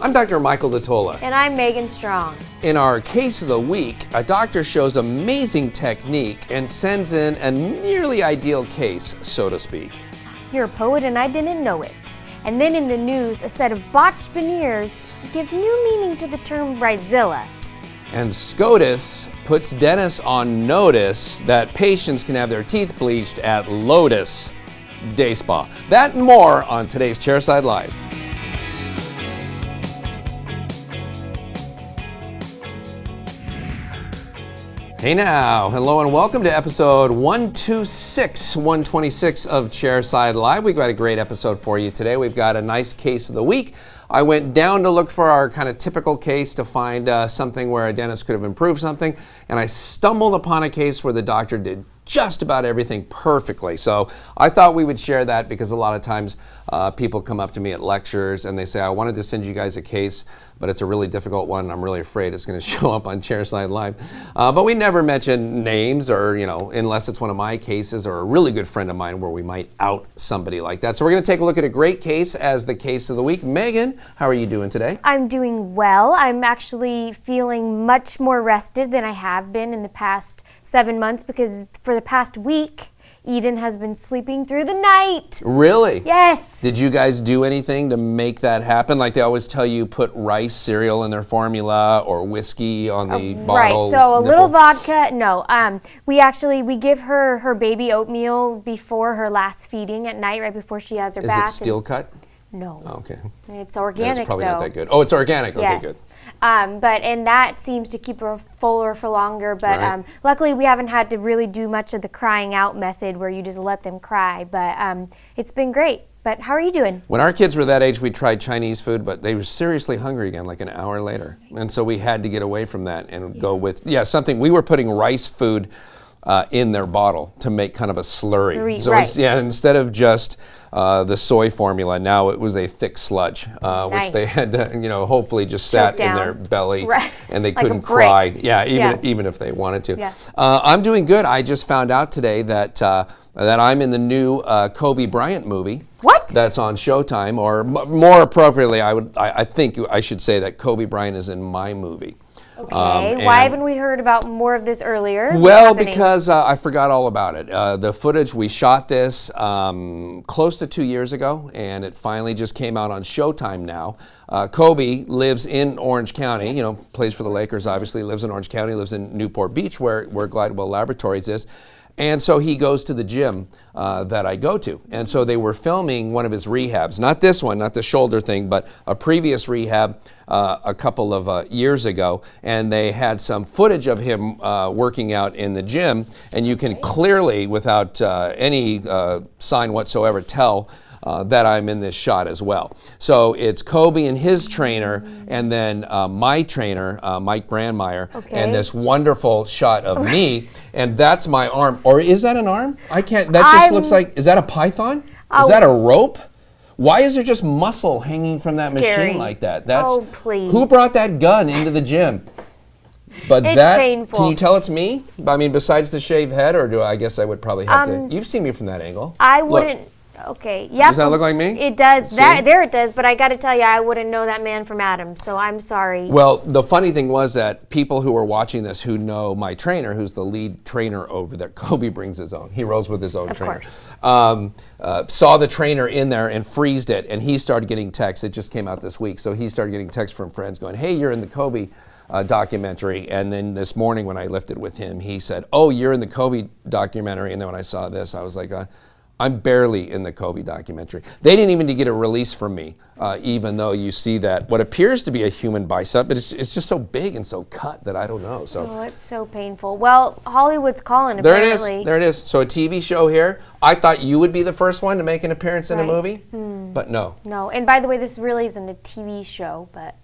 I'm Dr. Michael DeTola. And I'm Megan Strong. In our case of the week, a doctor shows amazing technique and sends in a nearly ideal case, so to speak. You're a poet and I didn't know it. And then in the news, a set of botched veneers gives new meaning to the term bridezilla. And SCOTUS puts dentists on notice that patients can have their teeth bleached at Lotus Day Spa. That and more on today's Chairside Live. Hey now, hello and welcome to episode 126 of Chairside Live. We've got a great episode for you today. We've got a nice case of the week. I went down to look for our kind of typical case to find something where a dentist could have improved something, and I stumbled upon a case where the doctor did just about everything perfectly. So I thought we would share that because a lot of times people come up to me at lectures and they say, I wanted to send you guys a case, but it's a really difficult one and I'm really afraid it's going to show up on Chairside Live. But we never mention names or, unless it's one of my cases or a really good friend of mine where we might out somebody like that. So we're going to take a look at a great case as the case of the week. Megan, how are you doing today? I'm doing well. I'm actually feeling much more rested than I have been in the past 7 months because for the past week, Eden has been sleeping through the night. Really? Yes. Did you guys do anything to make that happen? Like they always tell you put rice cereal in their formula or whiskey on the bottle. Right, so a nipple. little vodka, no. We give her baby oatmeal before her last feeding at night, right before she has her bath. Is it steel cut? No. Oh, okay. It's organic, It's probably though. not that good. Oh, it's organic. Okay, yes. good. And that seems to keep her fuller for longer. But Right. Luckily, we haven't had to really do much of the crying out method where you just let them cry. But it's been great. But how are you doing? When our kids were that age, we tried Chinese food, but they were seriously hungry again like an hour later. And so we had to get away from that and go with, something. We were putting rice food in their bottle to make kind of a slurry. So right. Instead of just the soy formula, now it was a thick sludge, Nice. which they had to, hopefully just sat Choke in down. their belly Right. and they Like a couldn't brick. cry. Yeah. Even if they wanted to. Yeah. I'm doing good. I just found out today that I'm in the new Kobe Bryant movie. What? That's on Showtime, or more appropriately, I think I should say that Kobe Bryant is in my movie. Okay. Why haven't we heard about more of this earlier? Well, because I forgot all about it. The footage, we shot this close to 2 years ago, and it finally just came out on Showtime now. Kobe lives in Orange County, plays for the Lakers, obviously, lives in Orange County, lives in Newport Beach, where Glidewell Laboratories is. And so he goes to the gym that I go to. And so they were filming one of his rehabs, not this one, not the shoulder thing, but a previous rehab a couple of years ago. And they had some footage of him working out in the gym. And you can clearly, without any sign whatsoever, tell that I'm in this shot as well. So it's Kobe and his trainer, and then my trainer, Mike Brandmeier, and this wonderful shot of me, and that's my arm. Or is that an arm? I can't, that just looks like, is that a python? Is that a rope? Why is there just muscle hanging from that Scary. machine like that? That's, please. Who brought that gun into the gym? But It's that, painful. can you tell it's me? I mean, besides the shaved head, or I guess I would probably have to. You've seen me from that angle. I Look. wouldn't. Okay. Yep. Does that look like me? It does. See? There it does. But I got to tell you, I wouldn't know that man from Adam. So I'm sorry. Well, the funny thing was that people who are watching this who know my trainer, who's the lead trainer over there, Kobe brings his own. He rolls with his own trainer. Saw the trainer in there and freezed it, and he started getting texts. It just came out this week. So he started getting texts from friends going, hey, you're in the Kobe documentary. And then this morning when I lifted with him, he said, oh, you're in the Kobe documentary. And then when I saw this, I was like, I'm barely in the Kobe documentary. They didn't even get a release from me, even though you see that what appears to be a human bicep, but it's just so big and so cut that I don't know. So Oh, it's so painful. Well, Hollywood's calling, apparently. There it is. So a TV show here. I thought you would be the first one to make an appearance in a movie, but no. No. And by the way, this really isn't a TV show, but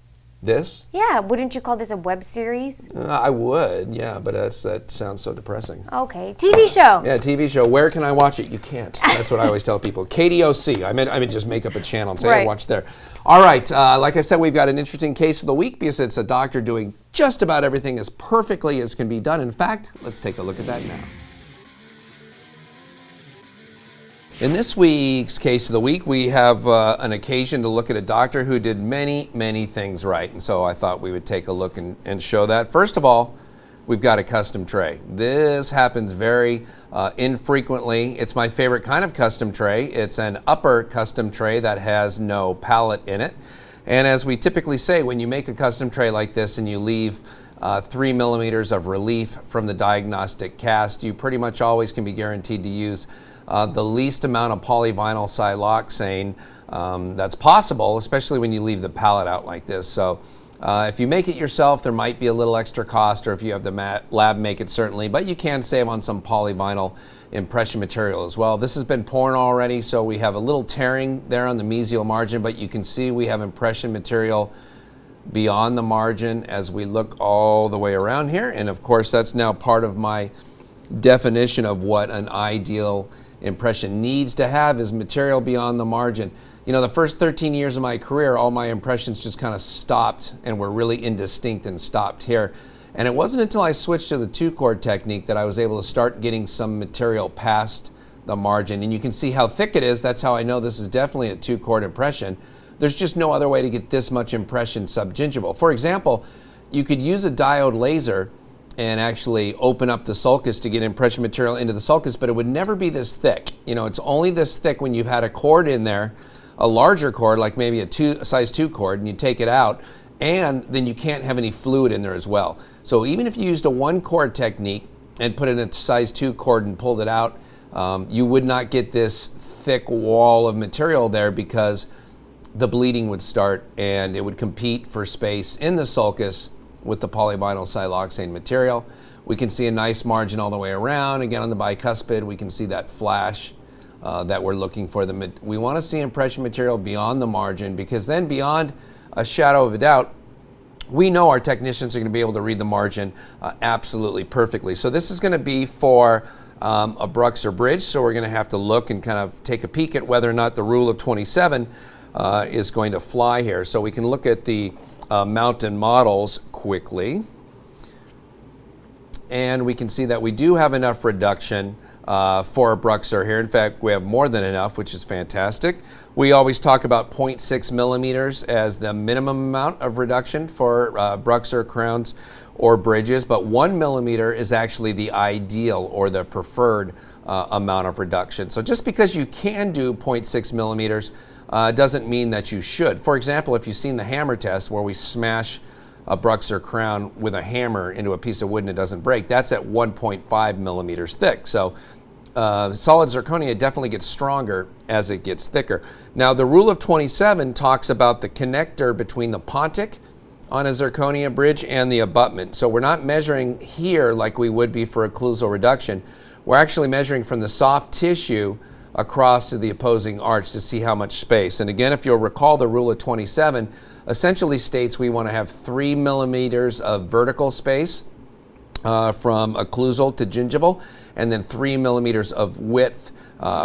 This? yeah, wouldn't you call this a web series? I would, yeah, but that sounds so depressing. Okay. TV show. Yeah, TV show. Where can I watch it? You can't. That's what I always tell people. KDOC. I meant just make up a channel and say, Right. I watch there. All right. Like I said, we've got an interesting case of the week because it's a doctor doing just about everything as perfectly as can be done. In fact, let's take a look at that now. In this week's Case of the Week, we have an occasion to look at a doctor who did many, many things right. And so I thought we would take a look and show that. First of all, we've got a custom tray. This happens very infrequently. It's my favorite kind of custom tray. It's an upper custom tray that has no pallet in it. And as we typically say, when you make a custom tray like this and you leave 3 millimeters of relief from the diagnostic cast, you pretty much always can be guaranteed to use the least amount of polyvinyl siloxane that's possible, especially when you leave the pallet out like this. So if you make it yourself, there might be a little extra cost, or if you have the lab make it, certainly, but you can save on some polyvinyl impression material as well. This has been poured already, so we have a little tearing there on the mesial margin, but you can see we have impression material beyond the margin as we look all the way around here. And of course, that's now part of my definition of what an ideal impression needs to have, is material beyond the margin. You know, the first 13 years of my career, all my impressions just kind of stopped and were really indistinct and stopped here. And it wasn't until I switched to the 2-chord technique that I was able to start getting some material past the margin. And you can see how thick it is. That's how I know this is definitely a 2-chord impression. There's just no other way to get this much impression subgingival. For example, you could use a diode laser and actually open up the sulcus to get impression material into the sulcus, but it would never be this thick. You know, it's only this thick when you've had a cord in there, a larger cord, like maybe a size 2 cord, and you take it out, and then you can't have any fluid in there as well. So even if you used a 1-chord technique and put it in a size 2 cord and pulled it out, you would not get this thick wall of material there, because the bleeding would start and it would compete for space in the sulcus with the polyvinyl siloxane material. We can see a nice margin all the way around. Again, on the bicuspid, we can see that flash that we're looking for. We want to see impression material beyond the margin, because then beyond a shadow of a doubt, we know our technicians are going to be able to read the margin absolutely perfectly. So this is going to be for a Bruxer bridge, so we're going to have to look and kind of take a peek at whether or not the rule of 27 is going to fly here. So we can look at the mountain models quickly, and we can see that we do have enough reduction for a Bruxer here. In fact, we have more than enough, which is fantastic. We always talk about 0.6 millimeters as the minimum amount of reduction for Bruxer crowns or bridges, but 1 millimeter is actually the ideal or the preferred amount of reduction. So just because you can do 0.6 millimeters doesn't mean that you should. For example, if you've seen the hammer test where we smash a Bruxer crown with a hammer into a piece of wood and it doesn't break, that's at 1.5 millimeters thick. So solid zirconia definitely gets stronger as it gets thicker. Now, the rule of 27 talks about the connector between the pontic on a zirconia bridge and the abutment. So we're not measuring here like we would be for occlusal reduction. We're actually measuring from the soft tissue across to the opposing arch to see how much space. And again, if you'll recall, the rule of 27 essentially states we want to have 3 millimeters of vertical space from occlusal to gingival, and then 3 millimeters of width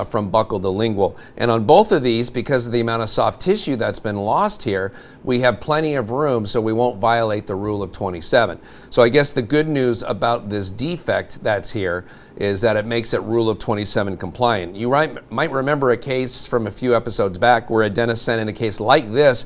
from buccal to lingual. And on both of these, because of the amount of soft tissue that's been lost here, we have plenty of room, so we won't violate the rule of 27. So I guess the good news about this defect that's here is that it makes it rule of 27 compliant. You might remember a case from a few episodes back where a dentist sent in a case like this,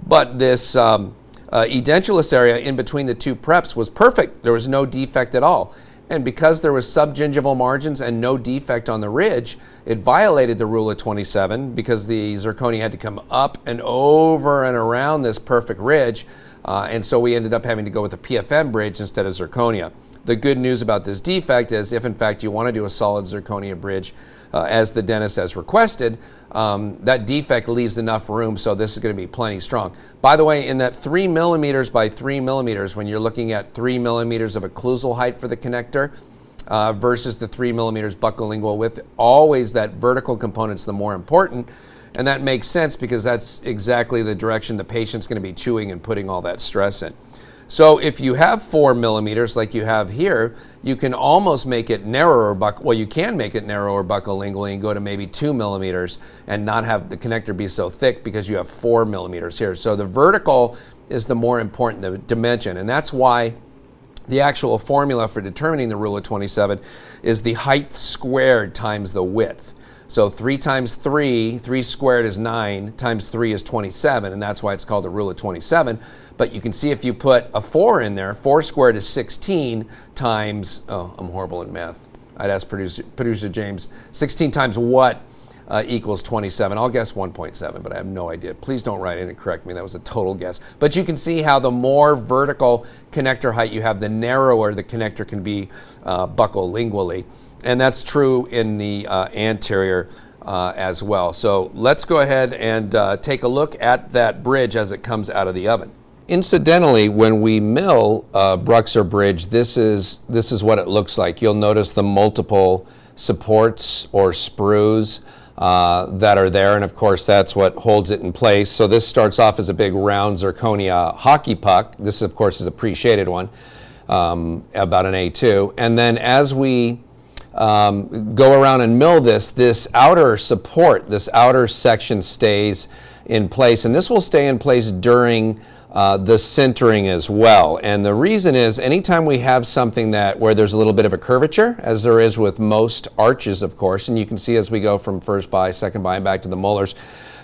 but this edentulous area in between the two preps was perfect. There was no defect at all. And because there was subgingival margins and no defect on the ridge, it violated the rule of 27 because the zirconia had to come up and over and around this perfect ridge. And so we ended up having to go with a PFM bridge instead of zirconia. The good news about this defect is if in fact you want to do a solid zirconia bridge as the dentist has requested, that defect leaves enough room, so this is going to be plenty strong. By the way, in that 3 millimeters by 3 millimeters, when you're looking at 3 millimeters of occlusal height for the connector versus the 3 millimeters buccal lingual width, always that vertical component's the more important. And that makes sense because that's exactly the direction the patient's going to be chewing and putting all that stress in. So if you have 4 millimeters like you have here, you can almost make it narrower, well, you can make it narrower buccolingually and go to maybe 2 millimeters and not have the connector be so thick because you have 4 millimeters here. So the vertical is the more important dimension, and that's why the actual formula for determining the rule of 27 is the height squared times the width. So 3 times 3, 3 squared is 9, times 3 is 27, and that's why it's called the rule of 27. But you can see if you put a 4 in there, 4 squared is 16 times, oh, I'm horrible at math. I'd ask producer James, 16 times what equals 27? I'll guess 1.7, but I have no idea. Please don't write in and correct me. That was a total guess. But you can see how the more vertical connector height you have, the narrower the connector can be buccal lingually. And that's true in the anterior as well. So let's go ahead and take a look at that bridge as it comes out of the oven. Incidentally, when we mill Bruxer bridge, this is what it looks like. You'll notice the multiple supports or sprues that are there, and of course that's what holds it in place. So this starts off as a big round zirconia hockey puck. This of course is a pre-shaded one, about an A2. And then as we go around and mill this outer support, this outer section stays in place, and this will stay in place during the sintering as well. And the reason is anytime we have something where there's a little bit of a curvature, as there is with most arches of course, and you can see as we go from first bi, second bi, and back to the molars,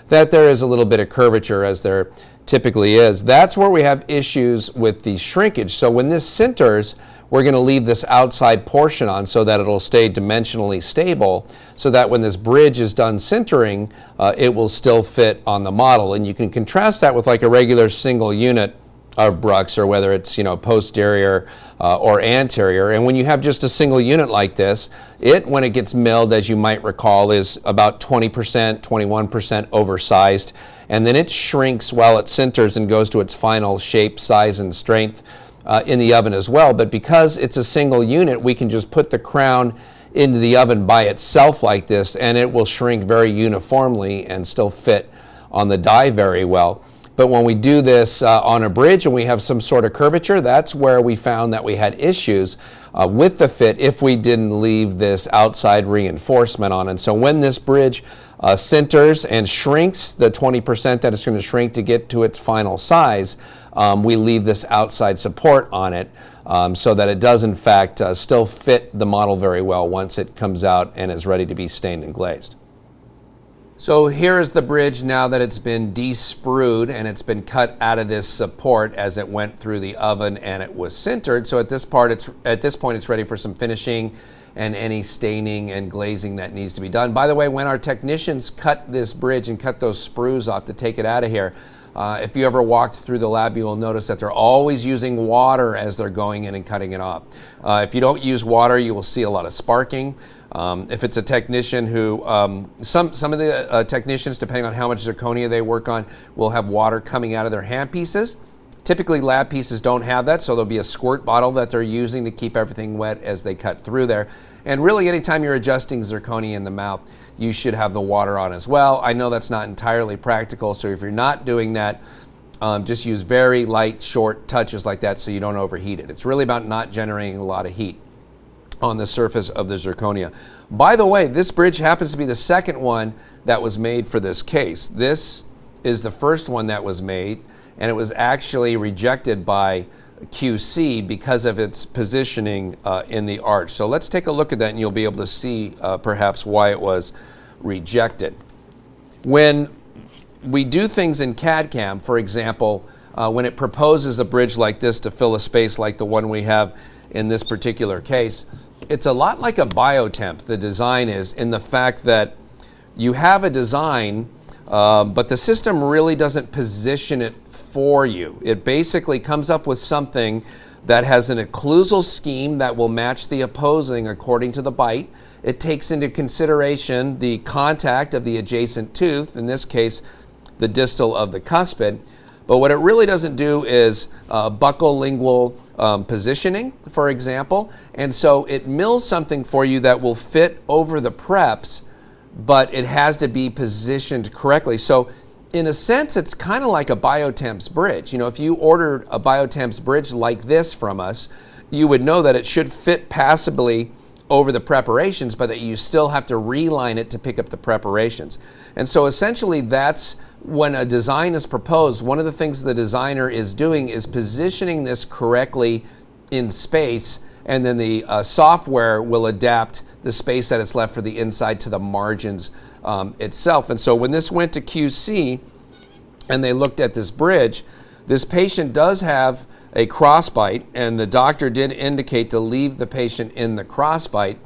that there is a little bit of curvature as there typically is. That's where we have issues with the shrinkage. So when this sinters, we're going to leave this outside portion on so that it'll stay dimensionally stable, so that when this bridge is done sintering, it will still fit on the model. And you can contrast that with like a regular single unit of Bruxer, whether it's posterior or anterior. And when you have just a single unit like this, when it gets milled, as you might recall, is about 20%, 21% oversized, and then it shrinks while it sinters and goes to its final shape, size, and strength in the oven as well. But because it's a single unit, we can just put the crown into the oven by itself like this, and it will shrink very uniformly and still fit on the die very well. But when we do this on a bridge and we have some sort of curvature, that's where we found that we had issues with the fit if we didn't leave this outside reinforcement on. And so when this bridge sinters and shrinks the 20% that it's going to shrink to get to its final size, we leave this outside support on it so that it does in fact still fit the model very well once it comes out and is ready to be stained and glazed. So here is the bridge now that it's been de-sprued and it's been cut out of this support as it went through the oven and it was sintered. So at this point it's ready for some finishing and any staining and glazing that needs to be done. By the way, when our technicians cut this bridge and cut those sprues off to take it out of here, if you ever walked through the lab, you will notice that they're always using water as they're going in and cutting it off. If you don't use water, you will see a lot of sparking. If it's a technician who, some of the technicians, depending on how much zirconia they work on, will have water coming out of their hand pieces. Typically lab pieces don't have that, so there'll be a squirt bottle that they're using to keep everything wet as they cut through there. And really anytime you're adjusting zirconia in the mouth, you should have the water on as well. I know that's not entirely practical, so if you're not doing that, just use very light, short touches like that so you don't overheat it. It's really about not generating a lot of heat on the surface of the zirconia. By the way, this bridge happens to be the second one that was made for this case. This is the first one that was made, and it was actually rejected by QC because of its positioning in the arch. So let's take a look at that and you'll be able to see perhaps why it was rejected. When we do things in CAD/CAM, for example, when it proposes a bridge like this to fill a space like the one we have in this particular case, it's a lot like a biotemp, the design is, in the fact that you have a design, but the system really doesn't position it for you. It basically comes up with something that has an occlusal scheme that will match the opposing according to the bite. It takes into consideration the contact of the adjacent tooth, in this case, the distal of the cuspid. But what it really doesn't do is buccal lingual positioning, for example. And so it mills something for you that will fit over the preps, but it has to be positioned correctly. So in a sense, it's kind of like a Biotemps bridge. You know, if you ordered a Biotemps bridge like this from us, you would know that it should fit passably over the preparations, but that you still have to reline it to pick up the preparations. And so essentially that's when a design is proposed, one of the things the designer is doing is positioning this correctly in space and then the software will adapt the space that is left for the inside to the margins itself. And so when this went to QC and they looked at this bridge, this patient does have a crossbite, and the doctor did indicate to leave the patient in the crossbite.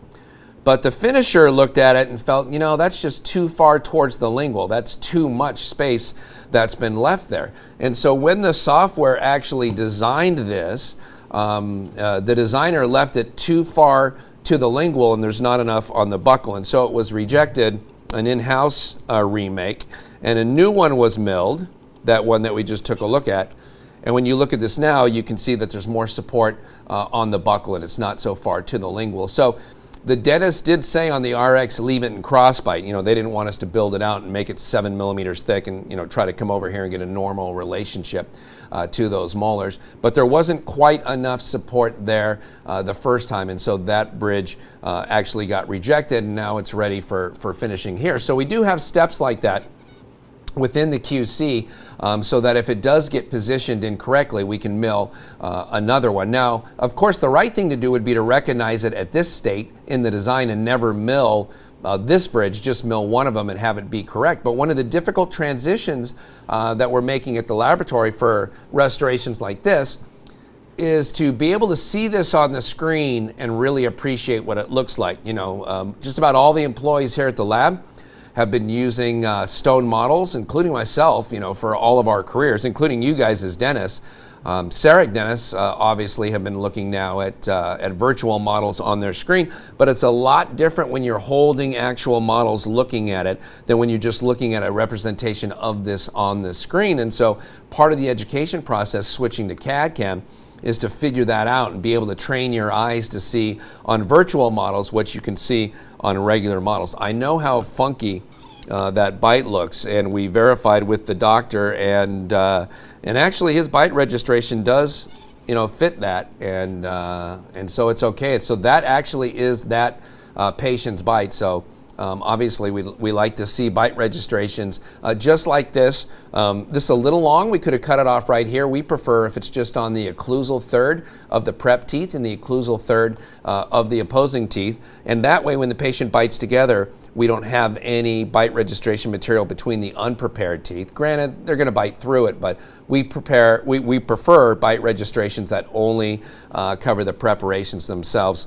But the finisher looked at it and felt, that's just too far towards the lingual. That's too much space that's been left there. And so when the software actually designed this, the designer left it too far to the lingual, and there's not enough on the buccal. And so it was rejected, an in-house remake, and a new one was milled, that one that we just took a look at. And when you look at this now, you can see that there's more support on the buccal, and it's not so far to the lingual. So the dentist did say on the RX, leave it in crossbite. They didn't want us to build it out and make it 7 millimeters thick and try to come over here and get a normal relationship to those molars. But there wasn't quite enough support there the first time, and so that bridge actually got rejected, and now it's ready for finishing here. So we do have steps like that within the QC, so that if it does get positioned incorrectly, we can mill another one. Now, of course, the right thing to do would be to recognize it at this state in the design and never mill this bridge, just mill one of them and have it be correct. But one of the difficult transitions that we're making at the laboratory for restorations like this is to be able to see this on the screen and really appreciate what it looks like. Just about all the employees here at the lab have been using stone models, including myself, for all of our careers, including you guys as dentists. CEREC dentists obviously have been looking now at virtual models on their screen, but it's a lot different when you're holding actual models looking at it than when you're just looking at a representation of this on the screen. And so part of the education process, switching to CAD/CAM, is to figure that out and be able to train your eyes to see on virtual models what you can see on regular models. I know how funky that bite looks, and we verified with the doctor, and actually his bite registration does fit that, and so it's okay. So that actually is that patient's bite. So obviously we like to see bite registrations just like this. This is a little long. We could have cut it off right here. We prefer if it's just on the occlusal third of the prep teeth and the occlusal third of the opposing teeth. And that way when the patient bites together, we don't have any bite registration material between the unprepared teeth. Granted, they're going to bite through it, but we prefer bite registrations that only cover the preparations themselves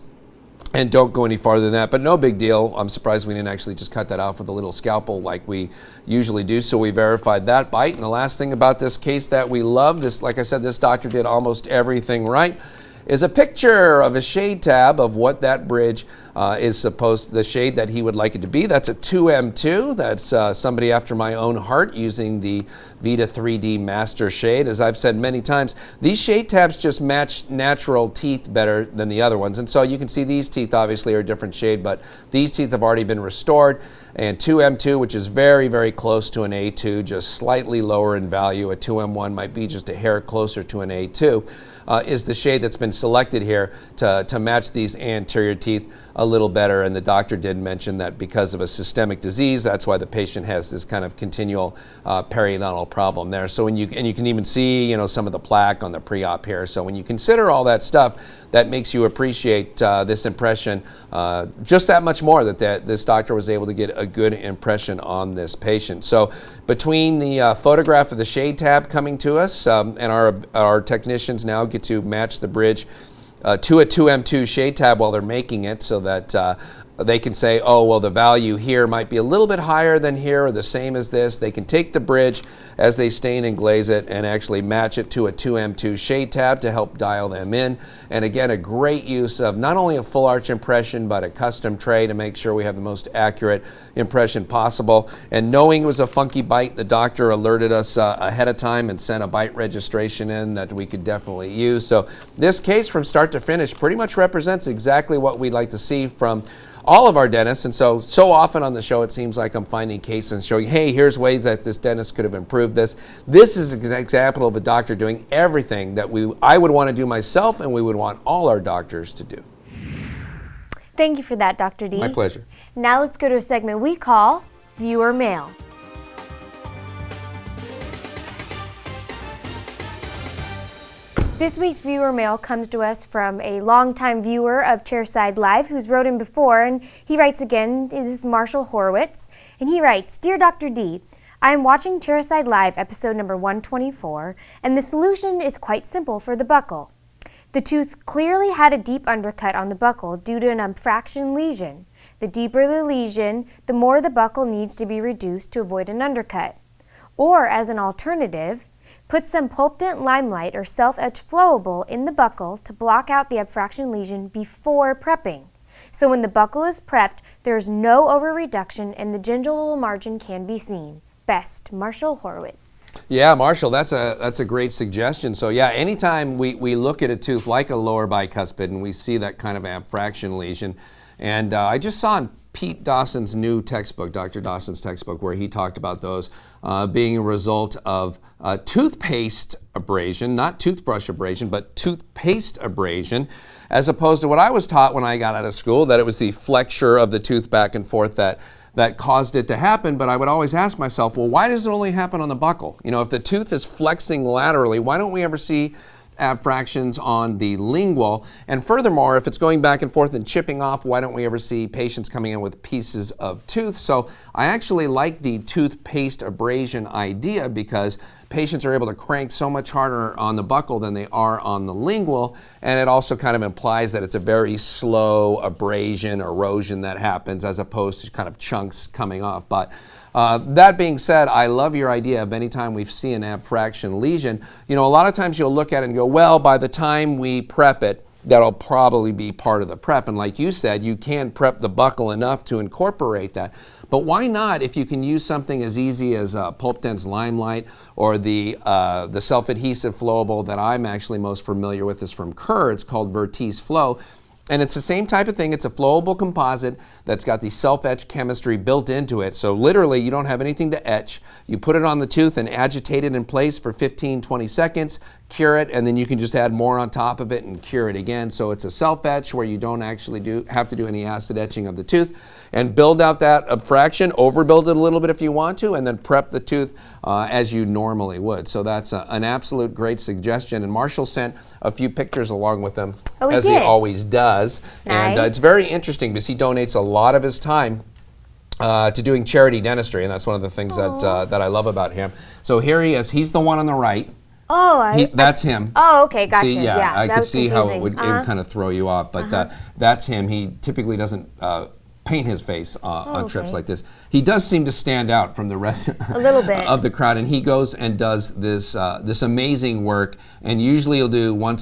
and don't go any farther than that. But no big deal. I'm surprised we didn't actually just cut that off with a little scalpel like we usually do. So we verified that bite. And the last thing about this case that we love, this, like I said, this doctor did almost everything right, is a picture of a shade tab of what that bridge is the shade that he would like it to be. That's a 2M2. That's somebody after my own heart using the Vita 3D Master Shade. As I've said many times, these shade tabs just match natural teeth better than the other ones. And so you can see these teeth obviously are a different shade, but these teeth have already been restored. And 2M2, which is very, very close to an A2, just slightly lower in value. A 2M1 might be just a hair closer to an A2. Is the shade that's been selected here to match these anterior teeth a little better. And the doctor did mention that because of a systemic disease, that's why the patient has this kind of continual periodontal problem there. So and you can even see some of the plaque on the pre-op here. So when you consider all that stuff, that makes you appreciate this impression just that much more, that this doctor was able to get a good impression on this patient. So between the photograph of the shade tab coming to us and our technicians now get to match the bridge to a 2M2 shade tab while they're making it, so that they can say, oh, well, the value here might be a little bit higher than here or the same as this. They can take the bridge as they stain and glaze it and actually match it to a 2M2 shade tab to help dial them in. And again, a great use of not only a full arch impression, but a custom tray to make sure we have the most accurate impression possible. And knowing it was a funky bite, the doctor alerted us ahead of time and sent a bite registration in that we could definitely use. So this case from start to finish pretty much represents exactly what we'd like to see from all of our dentists. And so often on the show, it seems like I'm finding cases and showing, hey, here's ways that this dentist could have improved this. This is an example of a doctor doing everything that I would want to do myself and we would want all our doctors to do. Thank you for that, Dr. D. My pleasure. Now let's go to a segment we call Viewer Mail. This week's viewer mail comes to us from a longtime viewer of Chairside Live who's wrote in before, and he writes again. This is Marshall Horowitz, and he writes, Dear Dr. D, I am watching Chairside Live episode number 124, and the solution is quite simple for the buccal. The tooth clearly had a deep undercut on the buccal due to an abfraction lesion. The deeper the lesion, the more the buccal needs to be reduced to avoid an undercut. Or, as an alternative, put some pulp-dent limelight or self-etch flowable in the buccal to block out the abfraction lesion before prepping. So when the buccal is prepped, there is no over-reduction and the gingival margin can be seen. Best, Marshall Horowitz. Yeah, Marshall, that's a great suggestion. So yeah, anytime we look at a tooth like a lower bicuspid and we see that kind of abfraction lesion, and I just saw in Pete Dawson's new textbook, Dr. Dawson's textbook, where he talked about those being a result of toothpaste abrasion, not toothbrush abrasion, but toothpaste abrasion, as opposed to what I was taught when I got out of school, that it was the flexure of the tooth back and forth that caused it to happen. But I would always ask myself, well, why does it only happen on the buccal? You know, if the tooth is flexing laterally, why don't we ever see abfractions on the lingual? And furthermore, if it's going back and forth and chipping off, why don't we ever see patients coming in with pieces of tooth? So I actually like the toothpaste abrasion idea because patients are able to crank so much harder on the buccal than they are on the lingual, and it also kind of implies that it's a very slow abrasion, erosion that happens as opposed to kind of chunks coming off. But that being said, I love your idea of anytime we see an abfraction lesion, you know, a lot of times you'll look at it and go, well, by the time we prep it, that'll probably be part of the prep. And like you said, you can prep the buccal enough to incorporate that. But why not if you can use something as easy as Pulp-Dent's Limelight or the self-adhesive flowable that I'm actually most familiar with is from Kerr. It's called Vertice Flow. And it's the same type of thing. It's a flowable composite that's got the self-etch chemistry built into it. So literally, you don't have anything to etch. You put it on the tooth and agitate it in place for 15, 20 seconds, cure it, and then you can just add more on top of it and cure it again. So it's a self-etch where you don't actually have to do any acid etching of the tooth, and build out that abfraction, overbuild it a little bit if you want to, and then prep the tooth as you normally would. So that's an absolute great suggestion. And Marshall sent a few pictures along with them, as he always does. Nice. And it's very interesting because he donates a lot of his time to doing charity dentistry, and that's one of the things that I love about him. So here he is. He's the one on the right. Oh, that's him. Oh, okay, gotcha. See, yeah, I could see confusing. how it would kind of throw you off, but that's him. He typically doesn't paint his face on trips like this. He does seem to stand out from the rest a little bit of the crowd, and he goes and does this amazing work. And usually he'll do one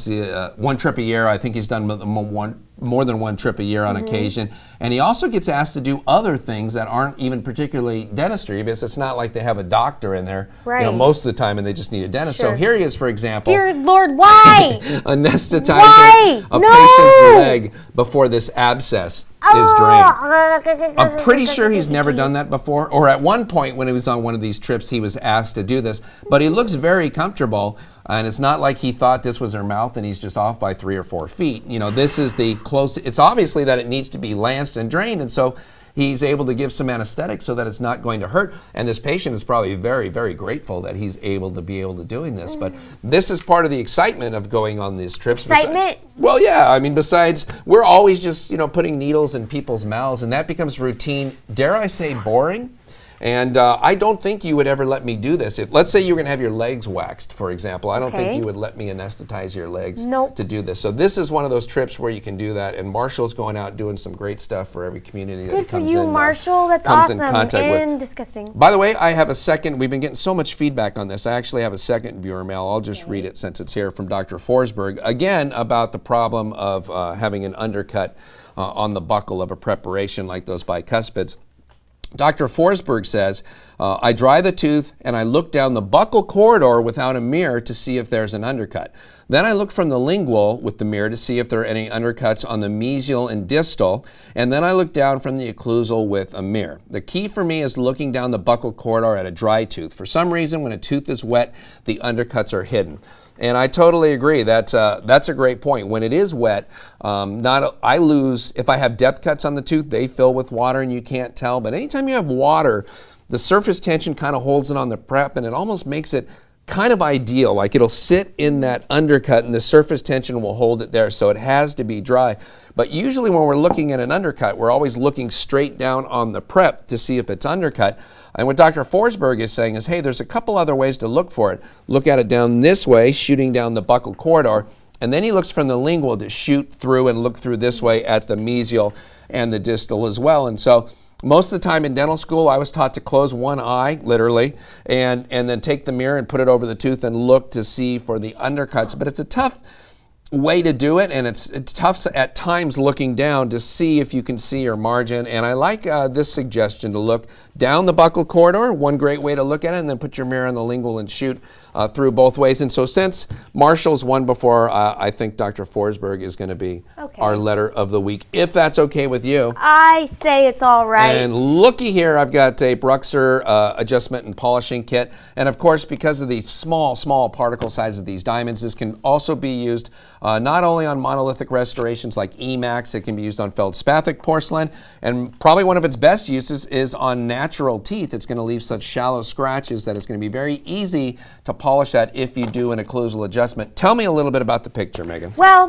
trip a year. I think he's done more than one trip a year on occasion. And he also gets asked to do other things that aren't even particularly dentistry, because it's not like they have a doctor in there, you know, most of the time, and they just need a dentist. Sure. So here he is, for example. Dear Lord, why? Anesthetizing a patient's leg before this abscess is drained. I'm pretty sure he's never done that before, or at one point when he was on one of these trips, he was asked to do this, but he looks very comfortable. And it's not like he thought this was her mouth and he's just off by 3 or 4 feet. You know, this is the close. It's obviously that it needs to be lanced and drained, and so he's able to give some anesthetic so that it's not going to hurt. And this patient is probably very, very grateful that he's able to doing this. But this is part of the excitement of going on these trips. Excitement? Well, yeah. I mean, besides, we're always just, you know, putting needles in people's mouths, and that becomes routine. Dare I say, boring? And I don't think you would ever let me do this. If, let's say you were going to have your legs waxed, for example. I don't think you would let me anesthetize your legs to do this. So this is one of those trips where you can do that. And Marshall's going out doing some great stuff for every community that he comes in. Good for you, Marshall. That's awesome and disgusting. By the way, I have a second. We've been getting so much feedback on this. I actually have a second viewer mail. I'll just read it since it's here from Dr. Forsberg. Again, about the problem of having an undercut on the buccal of a preparation like those bicuspids. Dr. Forsberg says, I dry the tooth and I look down the buccal corridor without a mirror to see if there's an undercut. Then I look from the lingual with the mirror to see if there are any undercuts on the mesial and distal, and then I look down from the occlusal with a mirror. The key for me is looking down the buccal corridor at a dry tooth. For some reason, when a tooth is wet, the undercuts are hidden. And I totally agree. That's a great point. When it is wet, I lose, if I have depth cuts on the tooth, they fill with water and you can't tell. But anytime you have water, the surface tension kind of holds it on the prep, and it almost makes it kind of ideal. Like it'll sit in that undercut and the surface tension will hold it there, so it has to be dry. But usually when we're looking at an undercut, we're always looking straight down on the prep to see if it's undercut. And what Dr. Forsberg is saying is, hey, there's a couple other ways to look for it. Look at it down this way, shooting down the buccal corridor, and then he looks from the lingual to shoot through and look through this way at the mesial and the distal as well. And so most of the time in dental school, I was taught to close one eye, literally, and then take the mirror and put it over the tooth and look to see for the undercuts. But it's a tough way to do it, and it's tough at times looking down to see if you can see your margin. And I like this suggestion to look down the buccal corridor, one great way to look at it, and then put your mirror on the lingual and shoot through both ways. And so since Marshall's won before, I think Dr. Forsberg is going to be our letter of the week, if that's okay with you. I say it's all right. And looky here, I've got a Bruxer adjustment and polishing kit. And of course, because of the small particle size of these diamonds, this can also be used not only on monolithic restorations like Emax, it can be used on feldspathic porcelain, and probably one of its best uses is on natural teeth. It's going to leave such shallow scratches that it's going to be very easy to polish that if you do an occlusal adjustment. Tell me a little bit about the picture, Megan. Well,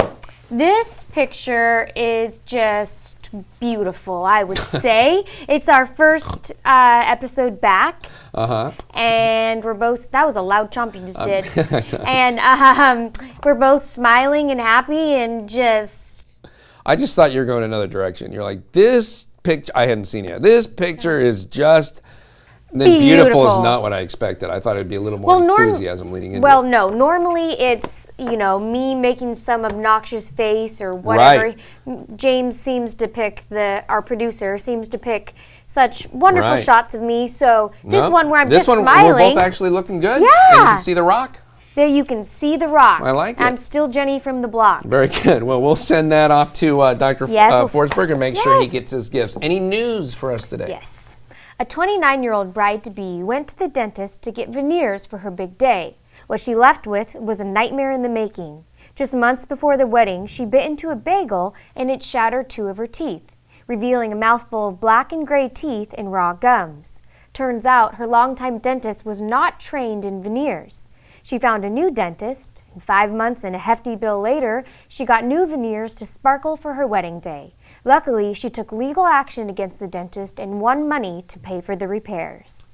this picture is just beautiful, I would say. It's our first episode back. And we're both, that was a loud chomp you just did. And we're both smiling and happy and just. I just thought you were going another direction. You're like, this picture, I hadn't seen it. This picture is just. Then beautiful is not what I expected. I thought it'd be a little more enthusiasm leading into it. Well, no. Normally it's, me making some obnoxious face or whatever. Right. James seems to pick, our producer seems to pick such wonderful shots of me. So this one where I'm just smiling. This one we're both actually looking good. Yeah. And you can see the rock. There you can see the rock. I like it. I'm still Jenny from the block. Very good. Well, we'll send that off to Dr. Forsberg and make sure he gets his gifts. Any news for us today? Yes. A 29-year-old bride-to-be went to the dentist to get veneers for her big day. What she left with was a nightmare in the making. Just months before the wedding, she bit into a bagel and it shattered 2 of her teeth, revealing a mouthful of black and gray teeth and raw gums. Turns out her longtime dentist was not trained in veneers. She found a new dentist, and 5 months and a hefty bill later, she got new veneers to sparkle for her wedding day. Luckily, she took legal action against the dentist and won money to pay for the repairs.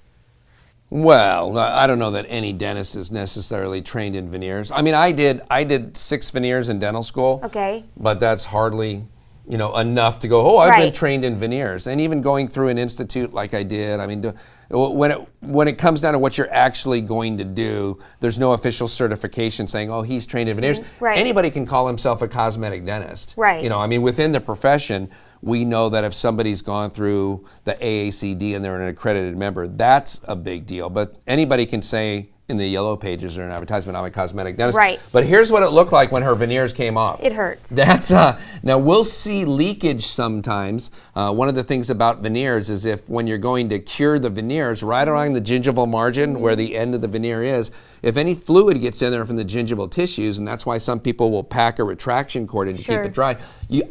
Well, I don't know that any dentist is necessarily trained in veneers. I mean, I did 6 veneers in dental school. Okay. But that's hardly, enough to go, I've been trained in veneers. And even going through an institute like I did, I mean, when it comes down to what you're actually going to do, there's no official certification saying, he's trained in veneers. Right. Anybody can call himself a cosmetic dentist. Right. Within the profession, we know that if somebody's gone through the AACD and they're an accredited member, that's a big deal. But anybody can say in the yellow pages or an advertisement, I'm a cosmetic dentist. Right. But here's what it looked like when her veneers came off. It hurts. That's now we'll see leakage sometimes. One of the things about veneers is when you're going to cure the veneers right around the gingival margin where the end of the veneer is, if any fluid gets in there from the gingival tissues, and that's why some people will pack a retraction cord in to keep it dry.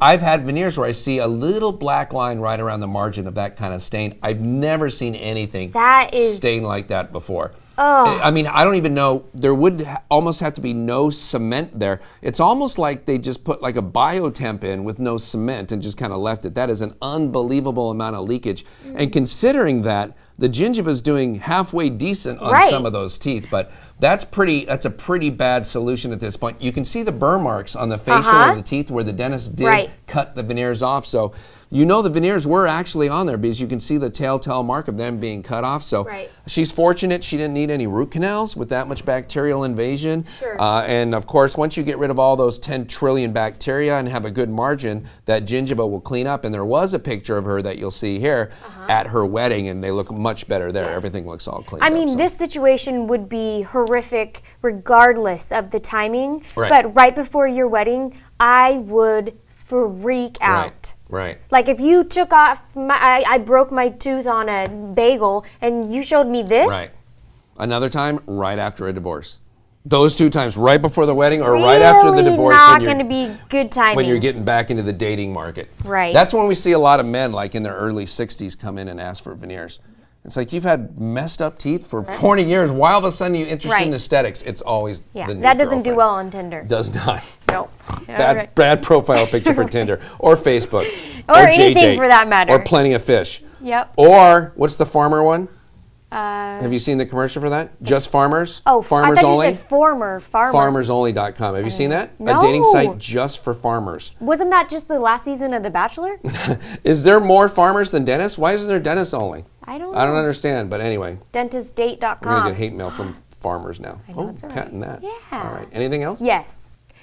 I've had veneers where I see a little black line right around the margin of that kind of stain. I've never seen anything stain like that before. Oh. I mean, I don't even know. There would almost have to be no cement there. It's almost like they just put like a biotemp in with no cement and just kind of left it. That is an unbelievable amount of leakage. And considering that, the gingiva is doing halfway decent on some of those teeth, but that's a pretty bad solution at this point. You can see the burr marks on the facial of the teeth where the dentist did cut the veneers off. So the veneers were actually on there because you can see the telltale mark of them being cut off. So she's fortunate she didn't need any root canals with that much bacterial invasion. And of course, once you get rid of all those 10 trillion bacteria and have a good margin, that gingiva will clean up. And there was a picture of her that you'll see here at her wedding, and they look much better there. Everything looks all clean up. I mean, this situation would be horrific regardless of the timing. But right before your wedding, I would freak out. Right. Like if you took off I broke my tooth on a bagel and you showed me this. Right. Another time, right after a divorce. Those 2 times, right before the wedding or right after the divorce. Not going to be good timing. When you're getting back into the dating market. Right. That's when we see a lot of men like in their early 60s come in and ask for veneers. It's like you've had messed up teeth for 40 years. Why all of a sudden you interested in Right. aesthetics? It's always Yeah, the new that doesn't do girlfriend. well on Tinder. Does not. Nope. Bad profile picture for Tinder or Facebook Or anything JDate, for that matter. or Plenty of Fish. Yep. Or what's the farmer one? Have you seen the commercial for that? Just Farmers? Oh, Farmers I thought Only? you said farmer. FarmersOnly.com. Have you seen that? No. A dating site just for farmers. Wasn't that just the last season of The Bachelor? Is there more farmers than dentists? Why isn't there dentists only? I don't know. I don't understand, but anyway. Dentistdate.com. We're going to get hate mail from farmers now. I know, it's all right. patent that. Yeah. All right. Anything else? Yes.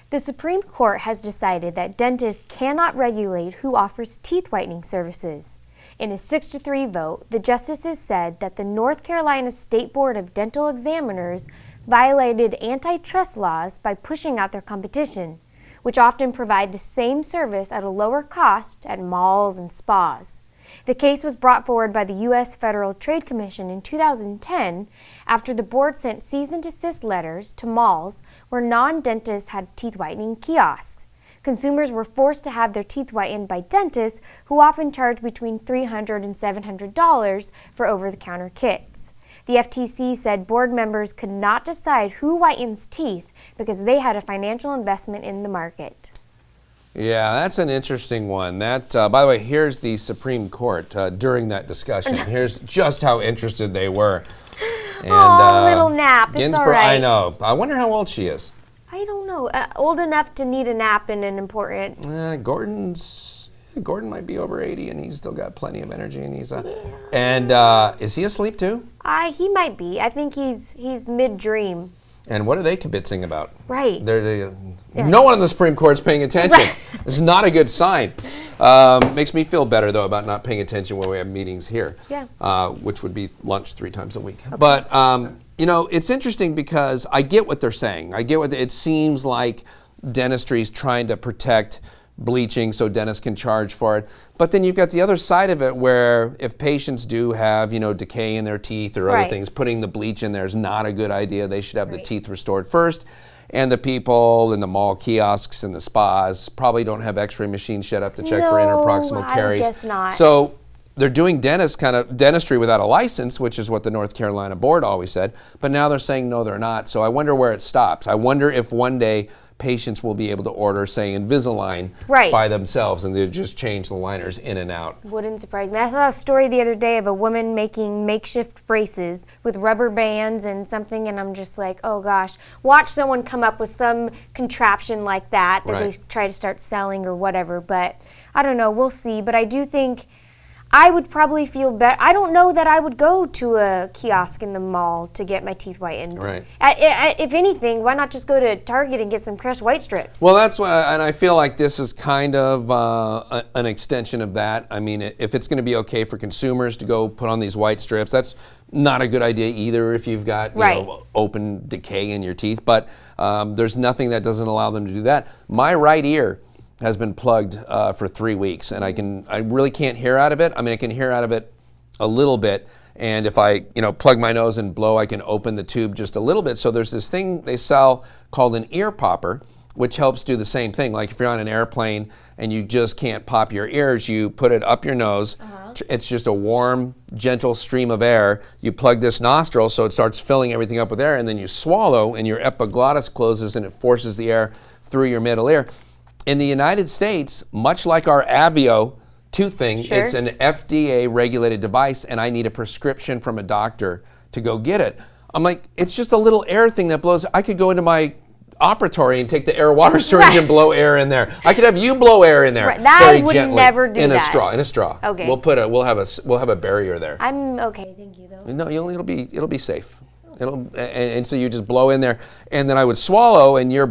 The Supreme Court has decided that dentists cannot regulate who offers teeth whitening services. In a 6-3 vote, the justices said that the North Carolina State Board of Dental Examiners violated antitrust laws by pushing out their competition, which often provide the same service at a lower cost at malls and spas. The case was brought forward by the U.S. Federal Trade Commission in 2010 after the board sent cease and desist letters to malls where non-dentists had teeth whitening kiosks. Consumers were forced to have their teeth whitened by dentists who often charge between $300 and $700 for over-the-counter kits. The FTC said board members could not decide who whitens teeth because they had a financial investment in the market. Yeah, that's an interesting one. That, by the way, here's the Supreme Court during that discussion. Here's just how interested they were. And, little nap. It's Ginsburg, all right. I know. I wonder how old she is. I don't know. Old enough to need a nap in an important... Gordon might be over 80 and he's still got plenty of energy and he's and is he asleep too? He might be. I think he's mid-dream. And what are they kibitzing about? Right. No one in the Supreme Court's paying attention. Right. This is not a good sign. Makes me feel better though about not paying attention when we have meetings here. Yeah. Which would be lunch 3 times a week. Okay. But you know, it's interesting because I get what they're saying. I get it seems like dentistry's trying to protect bleaching so dentists can charge for it. But then you've got the other side of it where if patients do have, decay in their teeth or other things, putting the bleach in there is not a good idea. They should have the teeth restored first. And the people in the mall kiosks and the spas probably don't have x-ray machines set up to check for interproximal caries. I guess not. So they're doing dentistry without a license, which is what the North Carolina board always said. But now they're saying no, they're not. So I wonder where it stops. I wonder if one day patients will be able to order, say, Invisalign by themselves, and they just change the liners in and out. Wouldn't surprise me. I saw a story the other day of a woman making makeshift braces with rubber bands and something, and I'm just like, oh gosh. Watch someone come up with some contraption like that they try to start selling or whatever. But I don't know. We'll see. But I do think I would probably feel better. I don't know that I would go to a kiosk in the mall to get my teeth whitened. Right. If anything, why not just go to Target and get some crushed white strips? Well, that's what, and I feel like this is kind of an extension of that. I mean, if it's going to be okay for consumers to go put on these white strips, that's not a good idea either if you've got open decay in your teeth. But there's nothing that doesn't allow them to do that. My right ear has been plugged for 3 weeks, and I really can't hear out of it. I mean, I can hear out of it a little bit, and if I plug my nose and blow, I can open the tube just a little bit. So there's this thing they sell called an ear popper, which helps do the same thing. Like if you're on an airplane and you just can't pop your ears, you put it up your nose. It's just a warm, gentle stream of air. You plug this nostril so it starts filling everything up with air, and then you swallow and your epiglottis closes and it forces the air through your middle ear. In the United States, much like our Avio tooth thing, it's an FDA-regulated device, and I need a prescription from a doctor to go get it. I'm like, it's just a little air thing that blows. I could go into my operatory and take the air water syringe and blow air in there. I could have you blow air in there very would gently. Never do in that. In a straw. Okay. We'll have a barrier there. I'm okay, thank you though. No, it'll be safe. And so you just blow in there, and then I would swallow, and your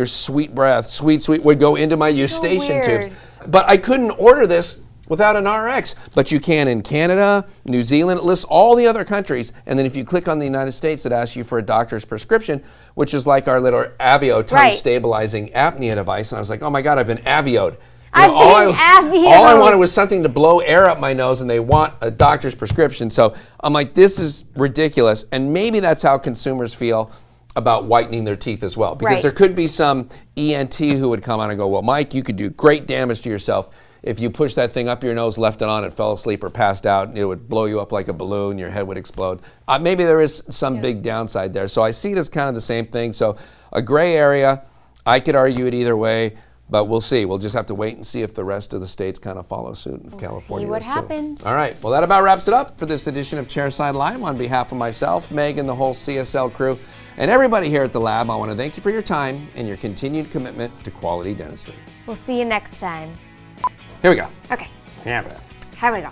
sweet breath, sweet, would go into my eustachian tubes. But I couldn't order this without an RX. But you can in Canada, New Zealand. It lists all the other countries, and then if you click on the United States, it asks you for a doctor's prescription, which is like our little Avio time-stabilizing apnea device. And I was like, oh my God, I've been Avio'd. All I wanted was something to blow air up my nose, and they want a doctor's prescription. So I'm like, this is ridiculous. And maybe that's how consumers feel about whitening their teeth as well. Because there could be some ENT who would come on and go, well, Mike, you could do great damage to yourself. if you push that thing up your nose, left it on, and fell asleep or passed out, it would blow you up like a balloon, your head would explode. Maybe there is some big downside there. So I see it as kind of the same thing. So a gray area, I could argue it either way, but we'll see. We'll just have to wait and see if the rest of the states kind of follow suit. If California see what does too. happens. All right, well, that about wraps it up for this edition of Chairside Live. On behalf of myself, Meg, and the whole CSL crew, and everybody here at the lab, I want to thank you for your time and your continued commitment to quality dentistry. We'll see you next time. Here we go. Okay, Yeah. here we go.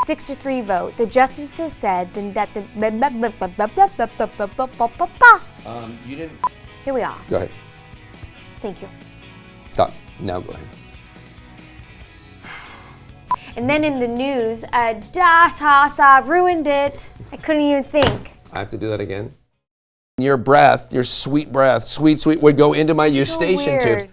6-3 vote. The justices said that the. You didn't. Here we are. Go ahead. Thank you. Stop. Now go ahead. And then in the news, Das Hasa ruined it. I couldn't even think. I have to do that again. Your breath, your sweet breath, sweet, would go into my eustachian tubes.